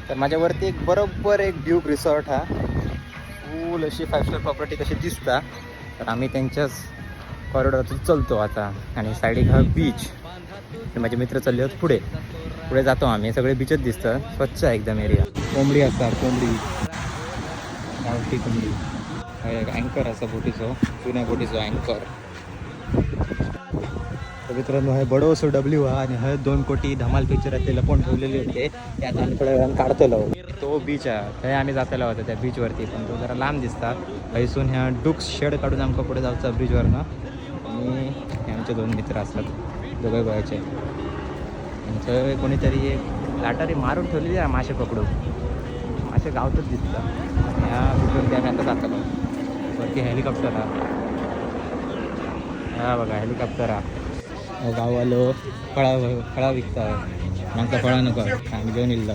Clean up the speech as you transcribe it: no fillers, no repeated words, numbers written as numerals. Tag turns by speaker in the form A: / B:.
A: तर माझ्यावरती एक बरोबर एक ड्यूक रिसॉर्ट हा फुल अशी 5 स्टार प्रॉपर्टी कशी दिसता. तर आम्ही त्यांच्याच कॉरिडॉरतून चलतो आता आणि साईड हा बीच. माझे मित्र चालले आहेत पुढे पुढे जातो आम्ही. सगळे बीचच दिसतं, स्वच्छ आहे एकदम एरिया. कोंबडी असतात, कोंबडी गावठी कोंबडी. अँकर असा बोटीचो, जुन्या बोटीचो अँकर. तर मित्रांनो हे बडोसो डब्ल्यू हा आणि हे 2 कोटी धमाल पिक्चर असलेलं पण ठेवलेले होते. त्यात आम्ही थोड्या वेळानं काढतलो. तो बीच आहे, ते आम्ही जातलो होतो त्या बीचवरती, पण तो जरा लांब दिसता. हैसून ह्या डुक्स शेड काढून आमका पुढे जाऊचा ब्रिजवरनं. आणि हे आमचे 2 मित्र असतात दोघे गोव्याचे. त्यांचं कोणीतरी एक लाटारी मारून ठेवलेली आहे मासे पकडून. मासे गावतच दिसतं. ह्या बीचवरती आम्ही आता जातलो. वरती हेलिकॉप्टर हा, हा बघा हेलिकॉप्टर हा. गाववालो फळा विकता. आमचा फळा नको आम्ही घेऊन येईल.